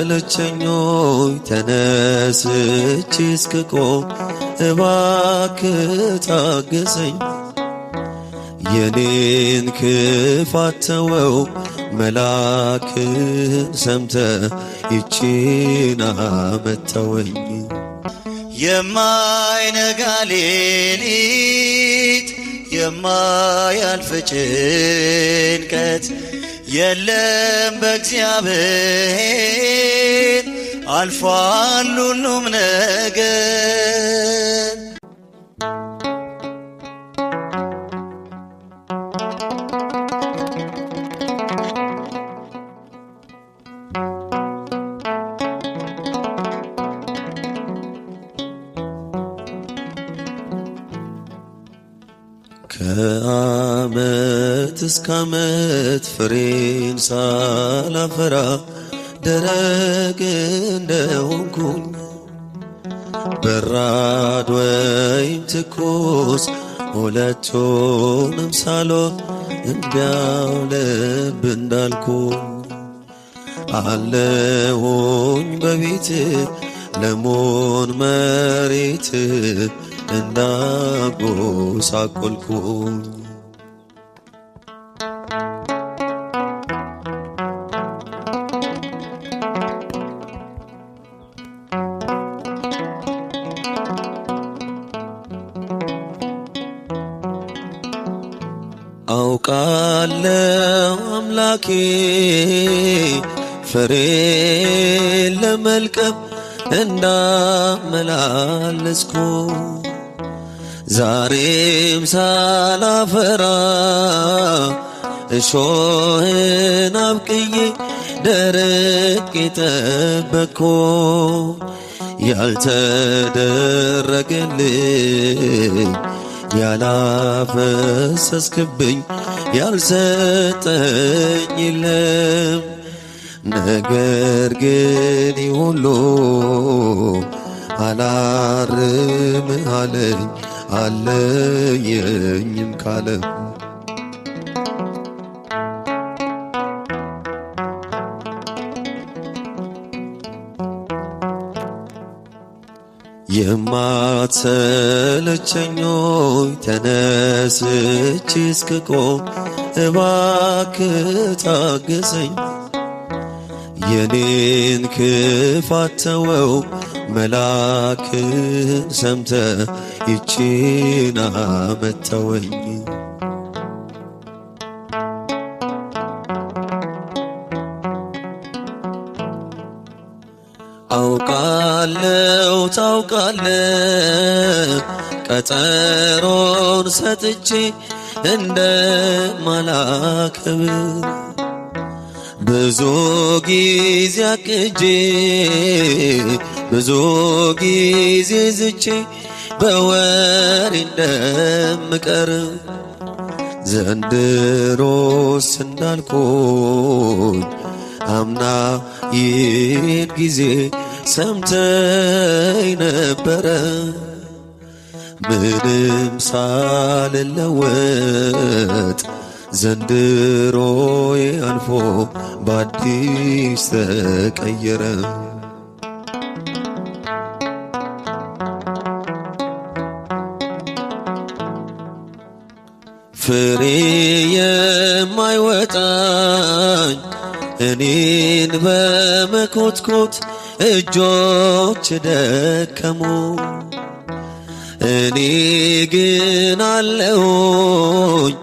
የማትሰለቸኞይ ተነስቼ እስክቆም እባክህ ታገሰኝ። የኔን ክፋት ተወው መላክን ሰምተ ይቺን አመጣወኝ። የማይነጋ ሌሊት የማያልፍ ጭንቀት የለም በእግዚአብሔር አልፏል ሁሉም ነገር። ከዓመት እስከ ዓመት ፍሬን ሳላፈራ ደረቅ እንደሆንኩኝ በራድ ወይም ትኩስ ሁለቱንም ሳልሆን እንዲያው ልብ እንዳልኩኝ አለሁኝ በቤት ለሞን መሬት እንዳጎሳቆልኩኝ። አውቃለሁ አምላኬ ፍሬ ለመልቀም እንዳመላለስኩ ዛሬም ሳላፈራ እሾህን አብቅዬ ደረቅ ጠበቅኩ። ያልተደረገልኝ ያላፈሰስክብኝ ያልሰጠኝ የለም። ነገር ግን ሁሉ አላርም አለኝ አለየኝም ካለ የማትሰለቸኞይ ተነስቼ እስክቆም እባክህ ታገሰኝ። የኔን ክፋት ተወው መላክን ሰምተ ይቺን አመጣወኝ። አውቃለው ታውቃለህ ቀጠሮን ሰጥቼ እንደማላከብር ብዙ ጊዜ አቅጄ ብዙ ጊዜ ዝቼ በወሬ እንደምቀር ዘንድሮስ እንዳልኩኝ አምና ይህን ጊዜ ሰምተኝ ነበረ። ምንም ሳልለወጥ ዘንድሮዬ አልፎ በአዲስ ተቀየረ። ፍሬ የማይወጣኝ እኔን በመኮትኮት እጆች ደከሙ። እኔ ግን አለሁኝ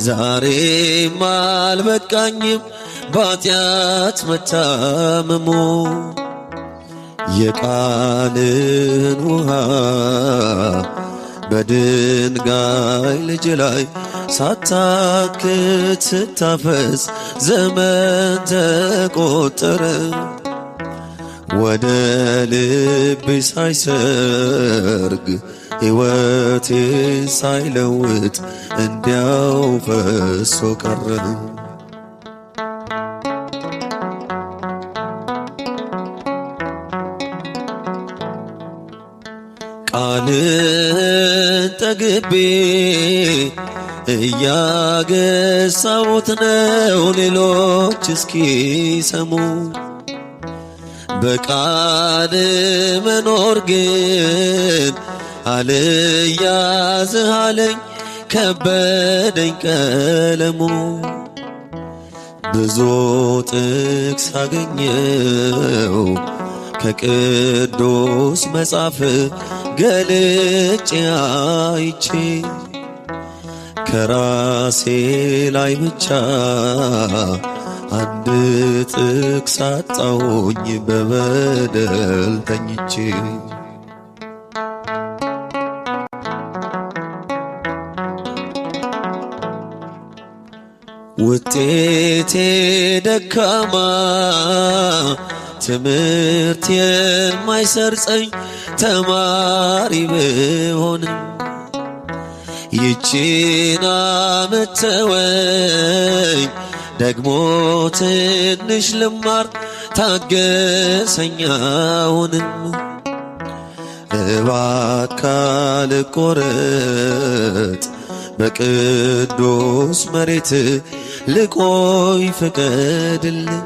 ዛሬም አልበቃኝም ባጢአት መታመሙ። የቃልን ውሃ በድንጋይ ልጅ ላይ ሳታክት ስታፈስ ዘመን ተቆጠረ። ወደ ልቤ ሳይሰርግ ሕይወቴን ሳይለውጥ እንዲያው ፈሶ ቀረ። ቃልን ጠግቤ እያገሳሁት ነው ሌሎች እስኪሰሙ። በቃል መኖር ግን አልያዝህ አለኝ ከበደኝ ቀለሙ። ብዙ ጥቅስ አገኘው ከቅዱስ መጽሐፍ ገልጬ አይቼ ከራሴ ላይ ብቻ አንድ ጥቅስ አጣሁኝ በበደል ተኝቼ። ውጤቴ ደካማ ትምህርት የማይሰርጸኝ ተማሪ ብሆንም ይቺን ዓመት ተወኝ ደግሞ ትንሽ ልማር ታገሰኝ አሁንም። እባክህ ልቆረጥ በቅዱስ መሬት ልቆይ ፍቀድልኝ።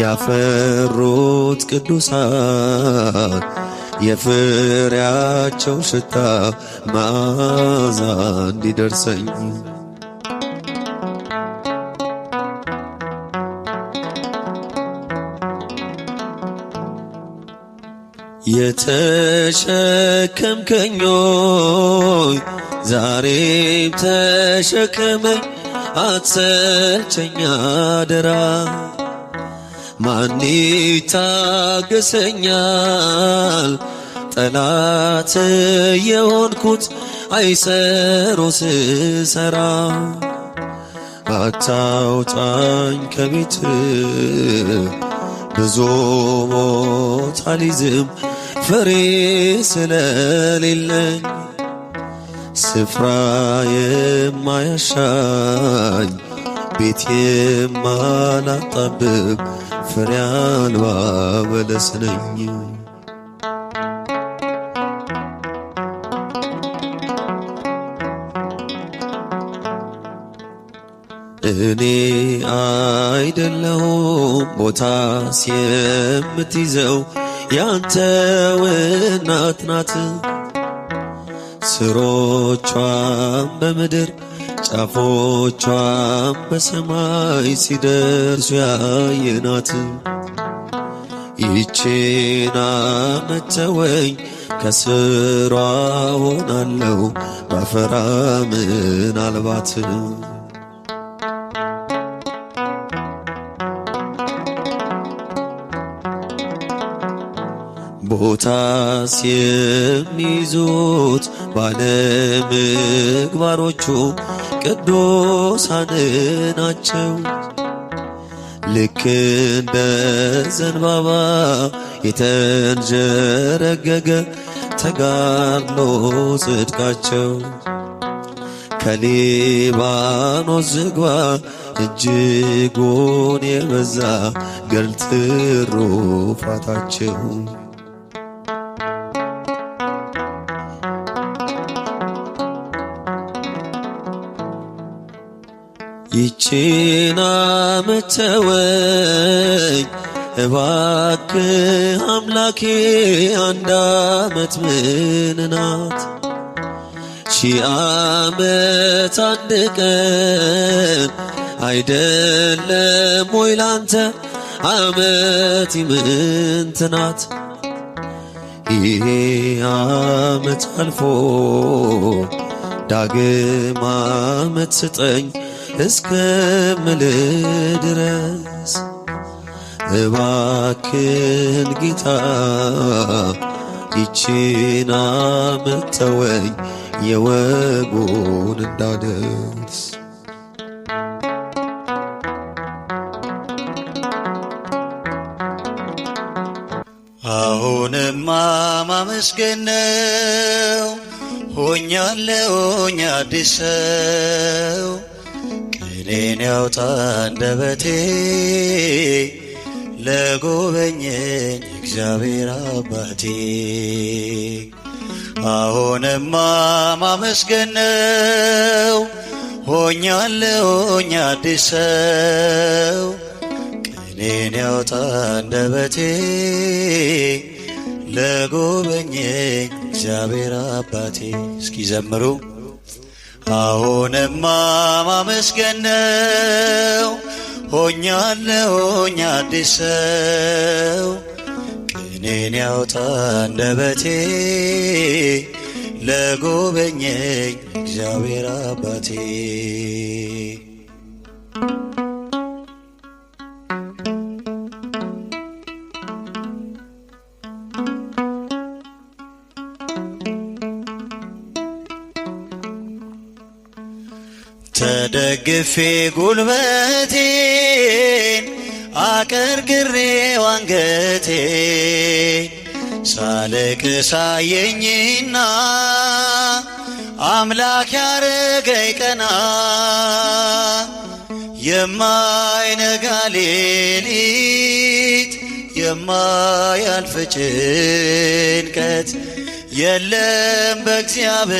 ያፈሩት ቅዱሳን የፍሬያቸው ሽታ መዓዛ እንዲደርሰኝ የተሸከምከኞይ ዛሬም ተሸከመኝ አትሰልቸኝ አደራ። ማን ይታገሰኛል ጠላት የሆንኩት አይሰሮ ስሰራ። አታውጣኝ ከቤት ብዙ ሞት አልይዝም ፍሬ ስለሌለኝ። ስፍራ የማያሻኝ ቤት የማላጣብብ ፍሬ አልባ በለስ ነኝ። እኔ አይደለሁም ቦታስ የምትይዘው ያንተው እናት ናት። ስሮቿም በምድር ጫፎቿም በሰማይ ሲደርሱ ያየናት። ይቺን ዓመት ተወኝ ከስሯ ሆናለሁ ባፈራ ምናልባት። ቦታስ የሚይዙት ባለምግባሮቹ ቅዱሳን ናቸው። ልክ እንደ ዘንባባ የተንዠረገገ ተጋድሎ ጽድቃቸው። ከሊባኖስ ዝግባ እጅጉን የበዛ ገድል ትሩፋታቸው። ይቺን ዓመት ተወኝ እባክህ አምላኬ አንድ ዓመት ምን ናት? 1000 ዓመት አንድ ቀን አይደለም ወይ ላንተ ዓመት ይምንት ናት? ይሄ ዓመት አልፎ ዳግም ዓመት ስጠኝ እስከምልህ ድረስ እባክህን ጌታ ይቺን ዓመት ተወኝ የወጉን እንዳደርስ። አሁንማ ማመስገን ነው ሆኛለሁኝ አዲስ ሰው። ቅኔን ያውጣ አንደበቴ ለጎበኘኝ እግዚአብሔር አባቴ። አሁንማ ማመስገን ነው። ሆኛለሁኝ አዲስ ሰው ቅኔን ያውጣ አንደበቴ ለጎበኘኝ እግዚአብሔር አባቴ። እስኪ ዘምሩ። አሁንማ ማመስገን ነው። ሆኛለሁኝ አዲስ ሰው ቅኔን ያውጣ አንደበቴ ለጎበኘኝ እግዚአብሔር አባቴ። ተደግፌ ጉልበቴን አቀርቅሬው አንገቴን ሳለቅስ አየኝና አምላክ ያረገኝ ቀና። የማይነጋ ሌሊት የማያልፍ ጭንቀት የለም በእግዚአብሔር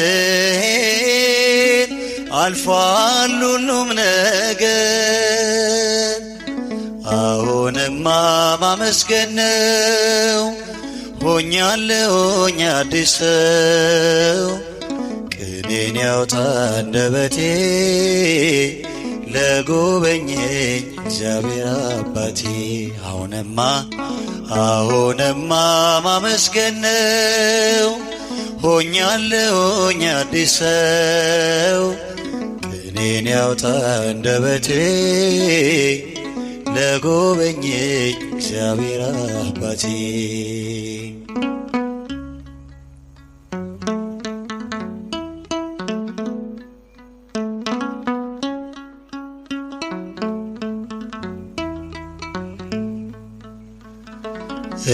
አልፏል ሁሉም ነገር። አሁንማ ማመስገን ነው። ሆኛለሁኝ አዲስ ሰው ቅኔን ያውጣ አንደበቴ ለጎበኘኝ እግዚአብሔር አባቴ። አሁንማ ማመስገን ነው። ሆኛለሁኝ አዲስ ሰው ቅኔን ያውጣ አንደበቴ ለጎበኘኝ እግዚአብሔር አባቴ።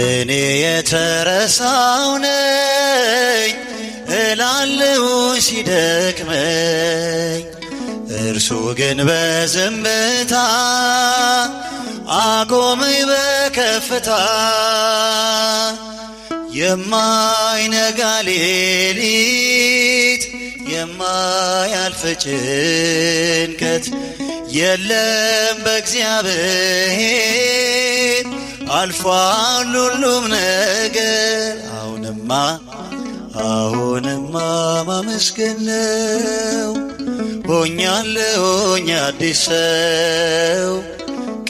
እኔ የተረሳው ነኝ እላለሁ ሲደክመኝ፣ እርሱ ግን በዝምታ አቆመኝ በከፍታ። የማይነጋ ሌሊት የማያልፍ ጭንቀት የለም በእግዚአብሔር አልፏል ሁሉም ነገር። አሁንማ ማመስገን ነው። ሆኛለሁኝ አዲስ ሰው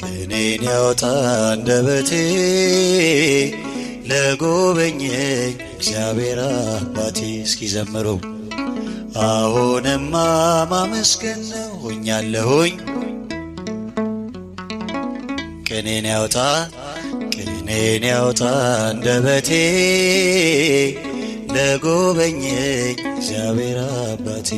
ቅኔን ያውጣ አንደበቴ ለጎበኘኝ እግዚአብሔር አባቴ። እስኪ ዘምሩ። አሁንማ ማመስገን ነው። ሆኛለሁኝ ቅኔን ያውጣ አንደበቴ ለጎበኘኝ እግዚአብሔር አባቴ።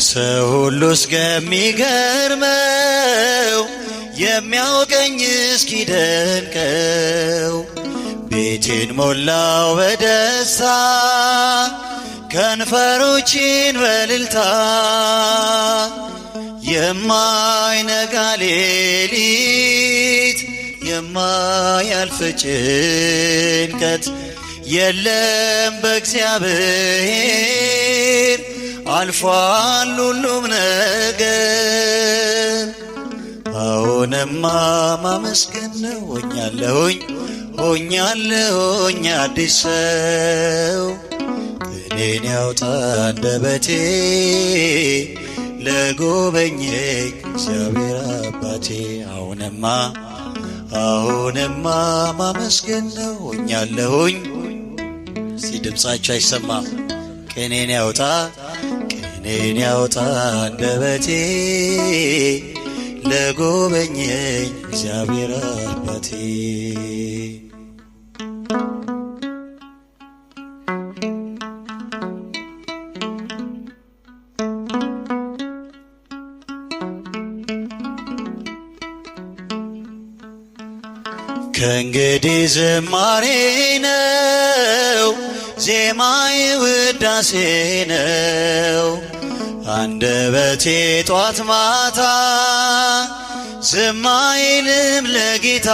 ሰው ሁሉ እስከሚገርመው የሚያውቀኝ እስኪደንቀው ቤቴን ሞላው በደስታ ከንፈሮችን በእልልታ። የማይነጋ ሌሊት የማያልፍ ጭንቀት የለም በእግዚአብሔር አልፏል ሁሉም ነገር። አሁንማ ማመስገን ነው። ሆኛለሁኝ አዲስ ሰው ቅኔን ያውጣ አንደበቴ ለጎበኘኝ እግዚአብሔር አባቴ። አሁንማ ማመስገን ነው። ሆኛለሁኝ እስቲ ድምፃችሁ አይሰማም። ቅኔን ያውጣ አንደበቴ ለጎበኘኝ እግዚአብሔር አባቴ። ከእንግዲህ ዝማሬ ነው ዜማዬ ውዳሴ ነው። አንደበቴ ጧት ማታ ዝም አይልም ለጌታ።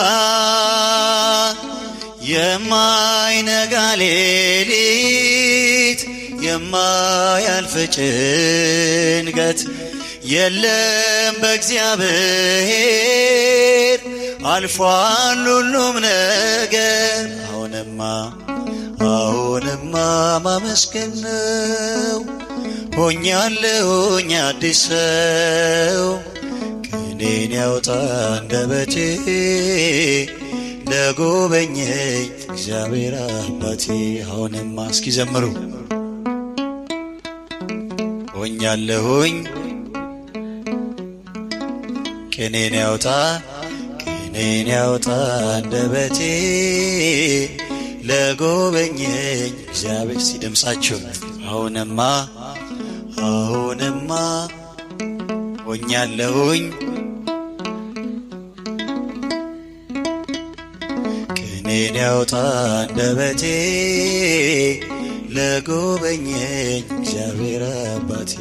የማይነጋ ሌሊት የማያልፍ ጭንቀት የለም በእግዚአብሔር አልፏል ሁሉም ነገር። አሁንማ ማመስገን ነው። ሆኛለሁኝ አዲስ ሰው። ቅኔን ያውጣ አንደበቴ ለጎበኘኝ እግዚአብሔር አባቴ። አሁንማ እስኪ ዘምሩ። ሆኛለሁኝ ቅኔን ያውጣ አንደበቴ ለጎበኘኝ እግዚአብሔር። ሲደምሳችሁ አሁንማ ሆኛለሁኝ ቅኔን ያውጣ አንደበቴ ለጎበኘኝ እግዚአብሔር አባቴ።